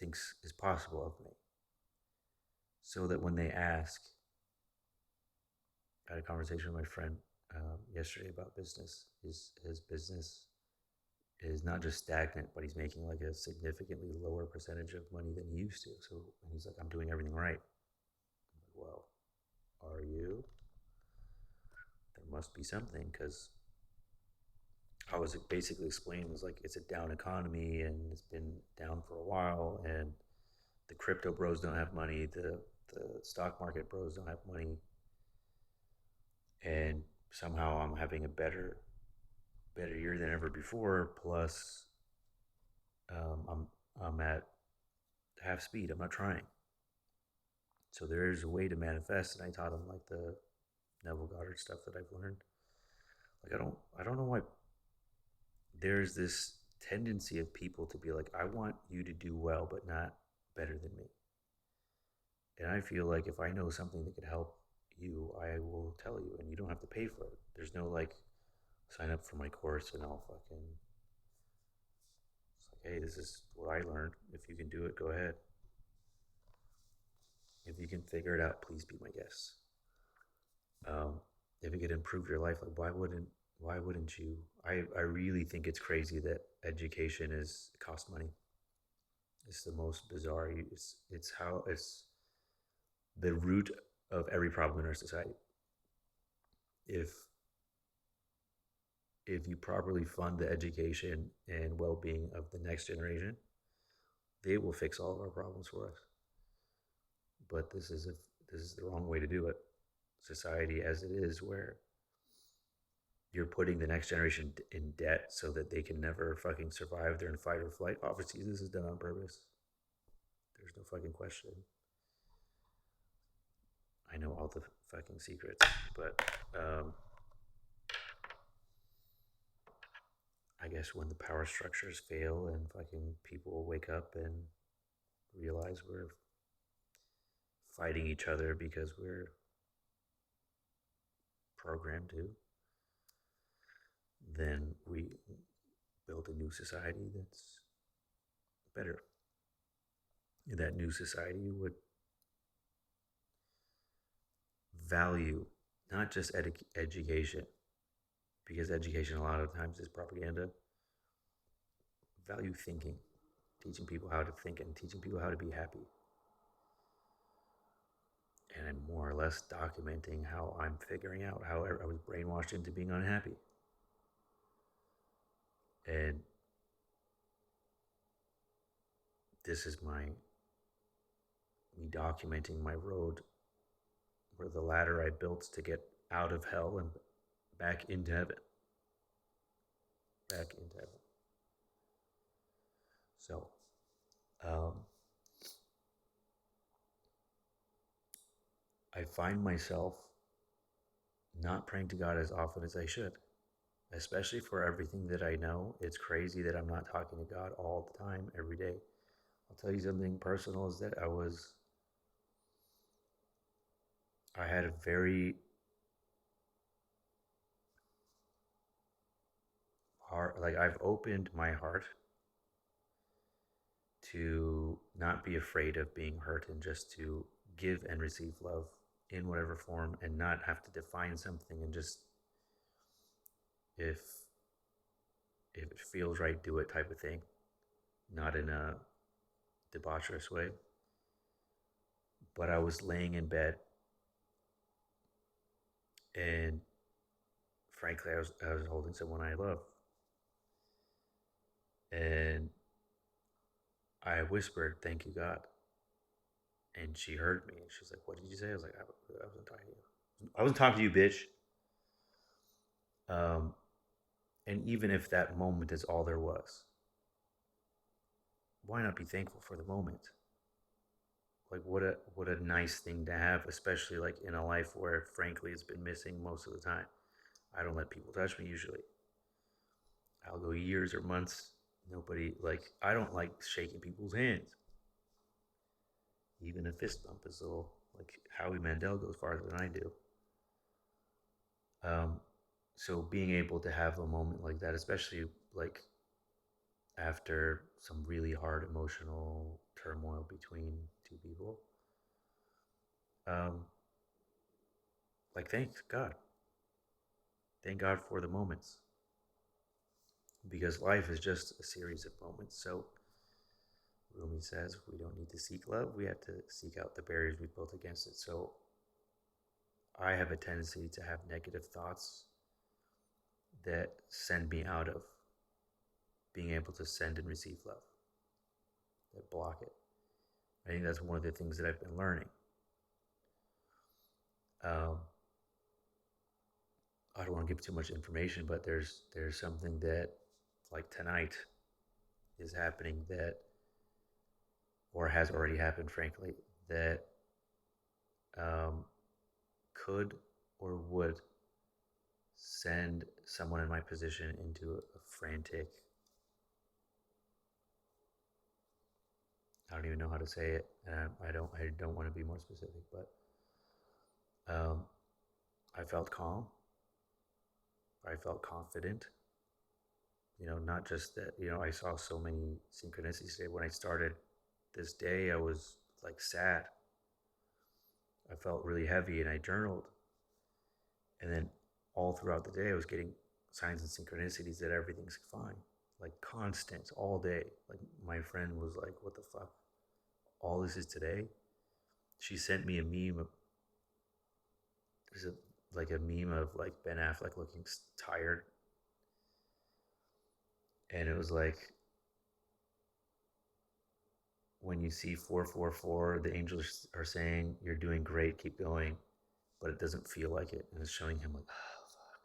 thinks is possible of me. So that when they ask, I had a conversation with my friend yesterday about business. His business is not just stagnant, but he's making like a significantly lower percentage of money than he used to. So he's like, I'm doing everything right. I'm like, well, are you? There must be something, because I was basically explaining, it was like it's a down economy and it's been down for a while, and the crypto bros don't have money, the stock market bros don't have money, and somehow I'm having a better year than ever before. Plus, I'm at half speed. I'm not trying. So there's a way to manifest, and I taught him like the Neville Goddard stuff that I've learned. Like I don't know why there's this tendency of people to be like, I want you to do well, but not better than me. And I feel like if I know something that could help you, I will tell you, and you don't have to pay for it. There's no like, sign up for my course and I'll fucking. It's like, hey, this is what I learned. If you can do it, go ahead. If you can figure it out, please be my guest. If it could improve your life, like why wouldn't you? I really think it's crazy that education is cost money. It's the most bizarre. It's the root of every problem in our society. If you properly fund the education and well-being of the next generation, they will fix all of our problems for us. But this is the wrong way to do it. Society as it is, where you're putting the next generation in debt so that they can never fucking survive. They're in fight or flight. Obviously, this is done on purpose. There's no fucking question. I know all the fucking secrets, but guess when the power structures fail and fucking people wake up and realize we're fighting each other because we're programmed to, then we build a new society that's better. That new society would value not just education, because education a lot of times is propaganda, value thinking, teaching people how to think and teaching people how to be happy. And I'm more or less documenting how I'm figuring out how I was brainwashed into being unhappy. And this is me documenting my road, where the ladder I built to get out of hell and back into heaven. Back into heaven. So, I find myself not praying to God as often as I should, especially for everything that I know. It's crazy that I'm not talking to God all the time, every day. I'll tell you something personal is that I had a very hard, like I've opened my heart to not be afraid of being hurt and just to give and receive love in whatever form and not have to define something and just if it feels right, do it type of thing, not in a debaucherous way. But I was laying in bed and frankly I was holding someone I love. And I whispered, "Thank you, God." And she heard me. She's like, "What did you say?" I was like, I wasn't talking to you. I wasn't talking to you, bitch. Um, and even if that moment is all there was, why not be thankful for the moment? Like what a nice thing to have, especially like in a life where frankly it's been missing most of the time. I don't let people touch me usually. I'll go years or months. Nobody like I don't like shaking people's hands. Even a fist bump is a little like Howie Mandel goes farther than I do. Um, so being able to have a moment like that, especially like after some really hard emotional turmoil between two people, um, like thank God, thank God for the moments, because life is just a series of moments. So Rumi says we don't need to seek love; we have to seek out the barriers we built against it. So I have a tendency to have negative thoughts that send me out of being able to send and receive love, that block it. I think that's one of the things that I've been learning. Um, I don't want to give too much information, but there's something that like tonight is happening that, or has already happened, frankly, that um, could or would send someone in my position into a frantic. I don't even know how to say it, and I don't want to be more specific, but I felt calm. I felt confident. Not just that, I saw so many synchronicities today. When I started this day, I was like sad. I felt really heavy and I journaled. And then all throughout the day, I was getting signs and synchronicities that everything's fine, like constant all day. Like my friend was like, "What the fuck? All this is today?" She sent me a meme. There's like a meme of like Ben Affleck looking tired. And it was like, when you see 444, the angels are saying, "You're doing great, keep going," but it doesn't feel like it. And it's showing him like, "Oh, fuck."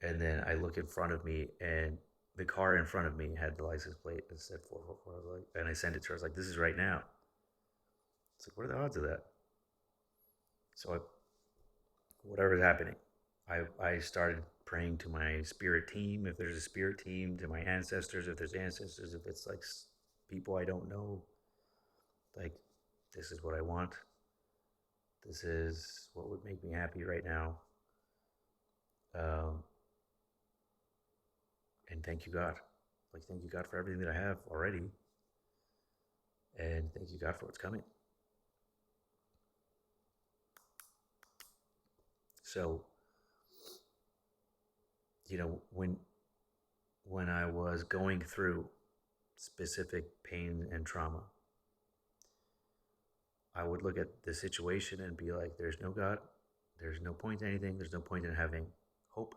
And then I look in front of me, and the car in front of me had the license plate that said 444. I was like, and I sent it to her. I was like, "This is right now." It's like, what are the odds of that? So whatever's happening, I started praying to my spirit team, if there's a spirit team, to my ancestors, if there's ancestors, if it's like people I don't know, like, this is what I want. This is what would make me happy right now. Um, and thank you, God. Like, thank you, God, for everything that I have already. And thank you, God, for what's coming. So, when I was going through specific pain and trauma, I would look at the situation and be like, there's no God, there's no point in anything, there's no point in having hope.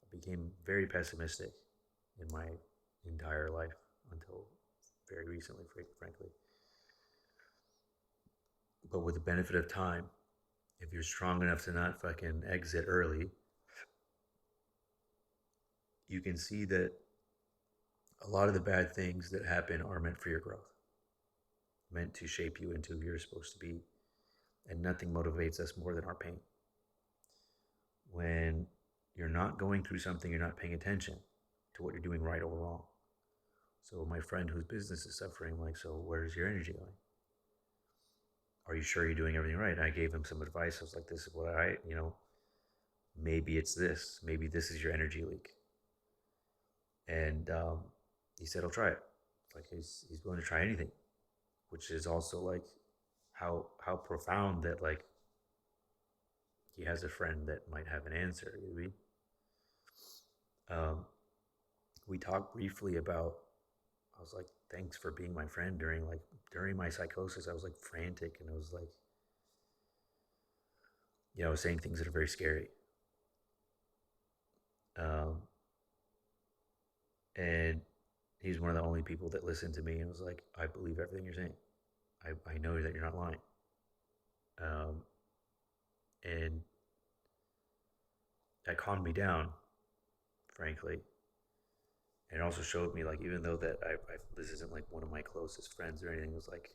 I became very pessimistic in my entire life until very recently, frankly. But with the benefit of time, if you're strong enough to not fucking exit early, you can see that a lot of the bad things that happen are meant for your growth, meant to shape you into who you're supposed to be. And nothing motivates us more than our pain. When you're not going through something, you're not paying attention to what you're doing right or wrong. So my friend whose business is suffering, like, so where's your energy going? Are you sure you're doing everything right? And I gave him some advice. I was like, this is what maybe it's this. Maybe this is your energy leak. And he said, I'll try it. Like, he's willing to try anything, which is also like how profound that, like, he has a friend that might have an answer. Um, we talked briefly about, I was like, thanks for being my friend during my psychosis. I was like frantic, and I was like, I was saying things that are very scary. Um, and he's one of the only people that listened to me and was like, I believe everything you're saying. I know that you're not lying. Um, and that calmed me down, frankly. And it also showed me, like, even though that this isn't like one of my closest friends or anything, it was like,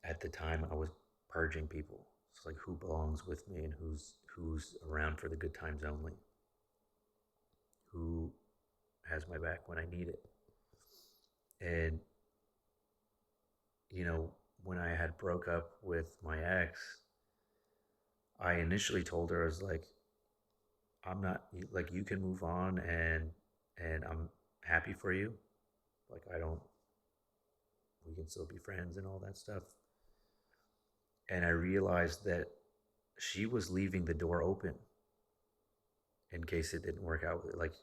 at the time I was purging people. It's like, who belongs with me and who's around for the good times only, who has my back when I need it. And when I had broke up with my ex, I initially told her, I was like, I'm not, like, you can move on, and I'm happy for you. Like, we can still be friends and all that stuff. And I realized that she was leaving the door open in case it didn't work out. Like,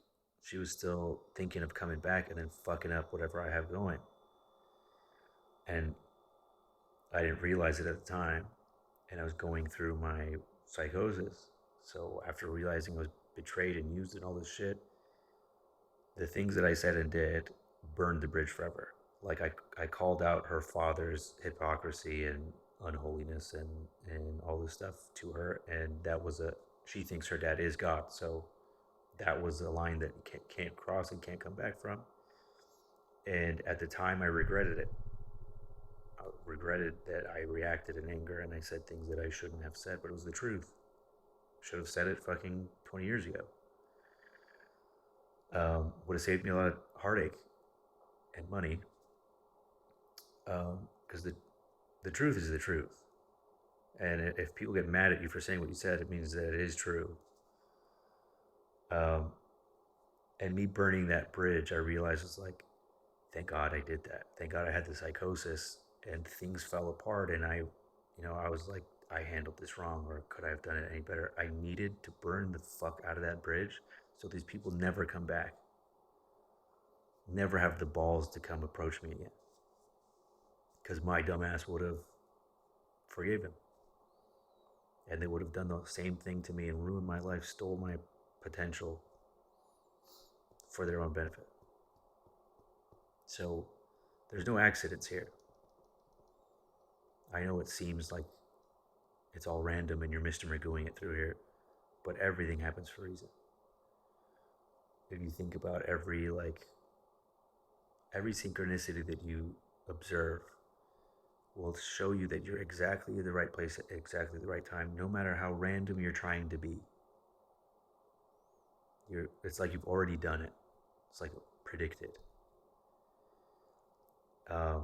she was still thinking of coming back and then fucking up whatever I have going. And I didn't realize it at the time. And I was going through my psychosis. So after realizing I was betrayed and used and all this shit, the things that I said and did burned the bridge forever. Like, I called out her father's hypocrisy and unholiness and all this stuff to her. And she thinks her dad is God. So that was a line that you can't cross and can't come back from. And at the time, I regretted it. I regretted that I reacted in anger and I said things that I shouldn't have said, but it was the truth. Should have said it fucking 20 years ago. Would have saved me a lot of heartache and money. Because the truth is the truth. And if people get mad at you for saying what you said, it means that it is true. And me burning that bridge, I realized, it's like, thank God I did that. Thank God I had the psychosis and things fell apart. And I was like, I handled this wrong, or could I have done it any better? I needed to burn the fuck out of that bridge so these people never come back. Never have the balls to come approach me again. Because my dumbass would have forgave him. And they would have done the same thing to me and ruined my life, stole my potential for their own benefit. So there's no accidents here. I know it seems like it's all random and you're Mr. Magooing it through here, but everything happens for a reason. If you think about every synchronicity that you observe, will show you that you're exactly in the right place at exactly the right time, no matter how random you're trying to be. It's like you've already done it. It's like predicted. Um,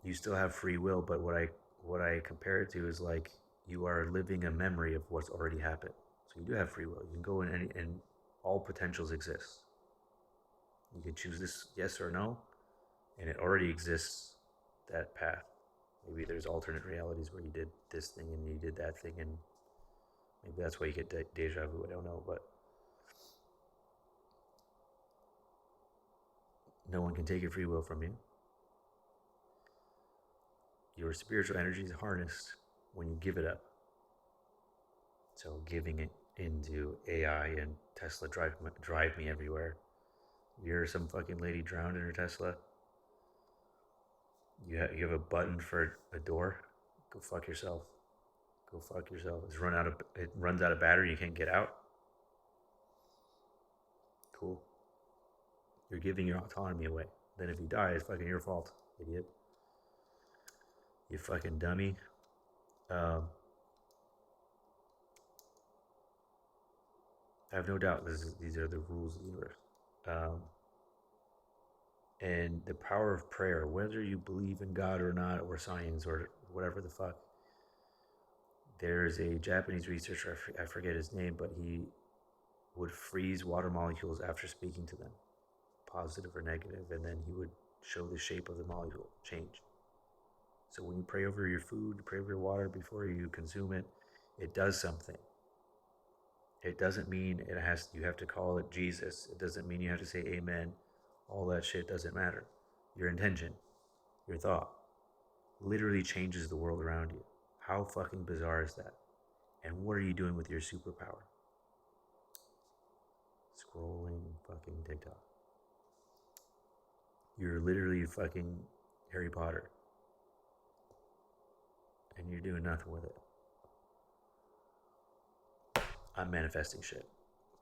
you still have free will, but what I compare it to is like you are living a memory of what's already happened. So you do have free will. You can go in any, and all potentials exist. You can choose this yes or no, and it already exists, that path. Maybe there's alternate realities where you did this thing and you did that thing, and maybe that's why you get deja vu. I don't know, but no one can take your free will from you. Your spiritual energy is harnessed when you give it up. So giving it into AI and Tesla drive me everywhere. You're some fucking lady drowned in her Tesla. You have a button for a door. Go fuck yourself. Go fuck yourself. It runs out of battery. You can't get out. Cool. You're giving your autonomy away. Then if you die, it's fucking your fault, idiot. You fucking dummy. I have no doubt these are the rules of the universe. Um, and the power of prayer, whether you believe in God or not, or science or whatever the fuck. There's a Japanese researcher, I forget his name, but he would freeze water molecules after speaking to them, positive or negative, and then he would show the shape of the molecule change. So when you pray over your food, pray over your water before you consume it, it does something. It doesn't mean you have to call it Jesus. It doesn't mean you have to say amen. All that shit doesn't matter. Your intention, your thought, literally changes the world around you. How fucking bizarre is that? And what are you doing with your superpower? Scrolling fucking TikTok. You're literally fucking Harry Potter. And you're doing nothing with it. I'm manifesting shit.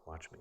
Watch me.